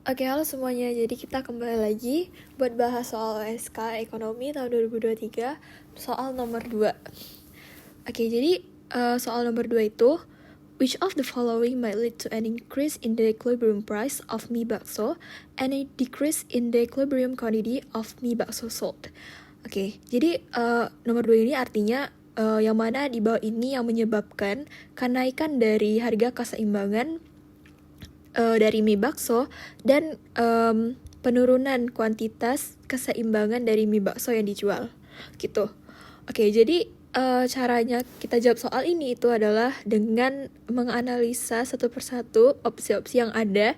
Oke, halo semuanya. Jadi kita kembali lagi buat bahas soal OSK Ekonomi tahun 2023, soal nomor 2. Oke, jadi soal nomor 2 itu, which of the following might lead to an increase in the equilibrium price of mie bakso and a decrease in the equilibrium quantity of mie bakso sold? Oke, jadi nomor 2 ini artinya yang mana di bawah ini yang menyebabkan kenaikan dari harga keseimbangan dari mie bakso dan penurunan kuantitas keseimbangan dari mie bakso yang dijual gitu. Oke, jadi caranya kita jawab soal ini itu adalah dengan menganalisa satu persatu opsi-opsi yang ada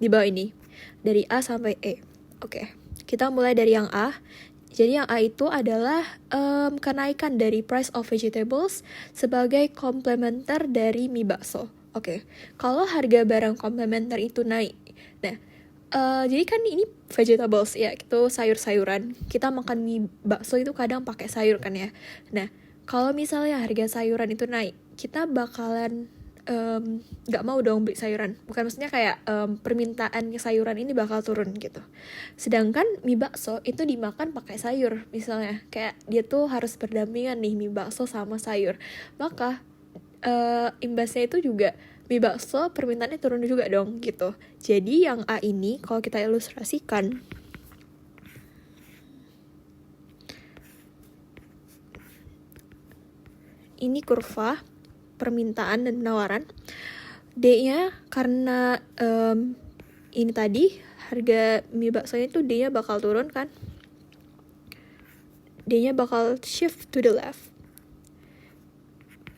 di bawah ini dari A sampai E. Oke, kita mulai dari yang A. Jadi yang A itu adalah kenaikan dari price of vegetables sebagai komplementer dari mie bakso. Oke, kalau harga barang komplementer itu naik, nah, jadi kan ini vegetables ya, itu sayur-sayuran. Kita makan mie bakso itu kadang pakai sayur kan ya. Nah, kalau misalnya harga sayuran itu naik, kita bakalan nggak mau dong beli sayuran. Bukan maksudnya kayak permintaan sayuran ini bakal turun gitu. Sedangkan mie bakso itu dimakan pakai sayur misalnya. Kayak dia tuh harus berdampingan nih mie bakso sama sayur. Maka imbasnya itu juga mie bakso permintaannya turun juga dong gitu. Jadi yang A ini kalau kita ilustrasikan, ini kurva permintaan dan penawaran. D-nya karena ini tadi harga mie baksonya itu D-nya bakal turun kan. D-nya bakal shift to the left.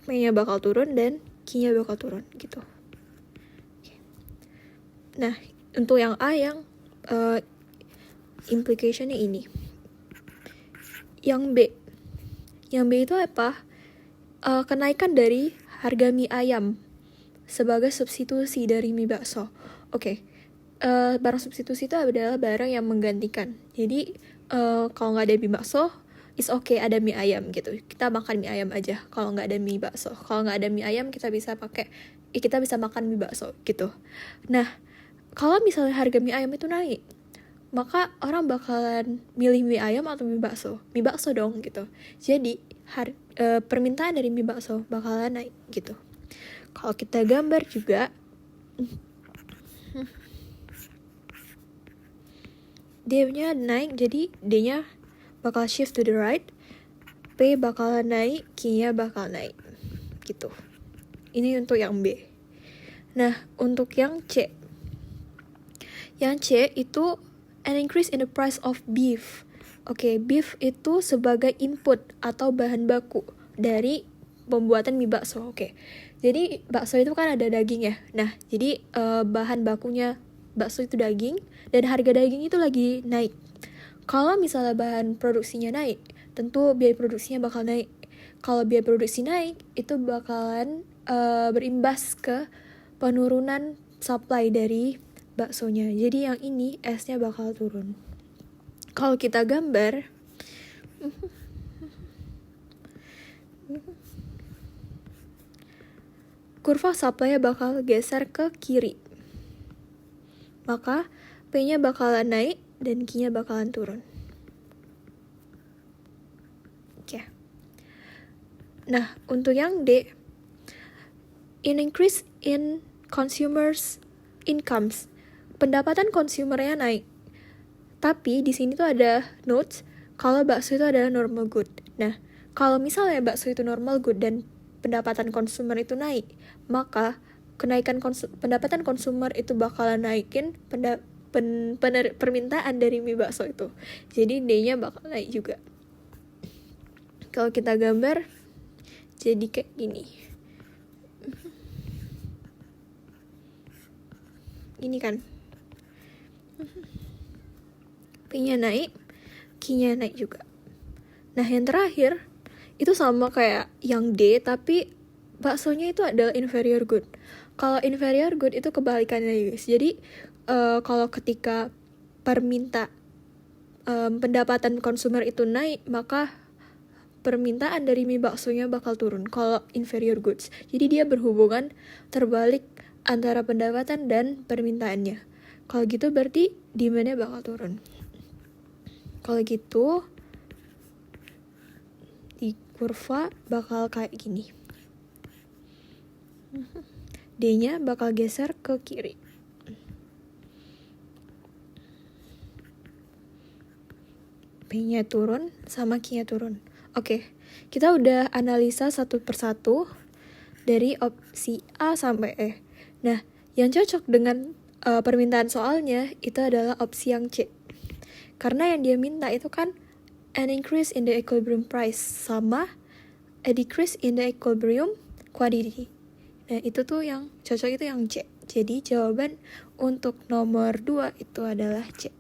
P-nya bakal turun dan Q-nya bakal turun gitu. Nah, untuk yang A yang implication-nya ini. Yang B. Yang B itu apa? Kenaikan dari harga mie ayam sebagai substitusi dari mie bakso. Oke. Barang substitusi itu adalah barang yang menggantikan. Jadi kalau nggak ada mie bakso, it's okay ada mie ayam gitu. Kita makan mie ayam aja kalau nggak ada mie bakso. Kalau nggak ada mie ayam kita bisa makan mie bakso gitu. Nah, kalau misalnya harga mie ayam itu naik, maka orang bakalan milih mie ayam atau mie bakso? Mie bakso dong gitu. Jadi permintaan dari mie bakso bakalan naik gitu. Kalau kita gambar juga, D-nya naik, jadi D-nya bakal shift to the right, P bakalan naik, Q-nya bakal naik gitu. Ini untuk yang B. Nah, untuk yang C. Yang C itu an increase in the price of beef. Oke, beef itu sebagai input atau bahan baku dari pembuatan mie bakso. Oke. Jadi bakso itu kan ada daging ya. Nah, jadi bahan bakunya bakso itu daging dan harga daging itu lagi naik. Kalau misalnya bahan produksinya naik, tentu biaya produksinya bakal naik. Kalau biaya produksi naik, itu bakalan berimbas ke penurunan supply dari baksonya. Jadi yang ini S-nya bakal turun. Kalau kita gambar, kurva supply-nya bakal geser ke kiri. Maka P-nya bakalan naik dan Q-nya bakalan turun. Oke. Nah, untuk yang D, an increase in consumers' incomes. Pendapatan konsumernya naik. Tapi di sini tuh ada notes kalau bakso itu adalah normal good. Nah, kalau misalnya bakso itu normal good dan pendapatan konsumer itu naik, maka kenaikan pendapatan konsumer itu bakalan naikin permintaan dari mie bakso itu. Jadi D-nya bakal naik juga. Kalau kita gambar, jadi kayak gini. Ini kan. P-nya naik, Q-nya naik juga. Nah, yang terakhir, itu sama kayak yang D, tapi baksonya itu adalah inferior good. Kalau inferior good itu kebalikannya guys. Jadi kalau ketika pendapatan konsumer itu naik, maka permintaan dari mie baksonya bakal turun kalau inferior goods. Jadi dia berhubungan terbalik antara pendapatan dan permintaannya. Kalau gitu berarti demand-nya bakal turun. Kalau gitu di kurva bakal kayak gini. D-nya bakal geser ke kiri. P-nya turun sama Q-nya turun. Oke, kita udah analisa satu persatu dari opsi A sampai E. Nah, yang cocok dengan permintaan soalnya itu adalah opsi yang C. Karena yang dia minta itu kan an increase in the equilibrium price sama a decrease in the equilibrium quantity. Nah, itu tuh yang cocok itu yang C. Jadi jawaban untuk nomor 2 itu adalah C.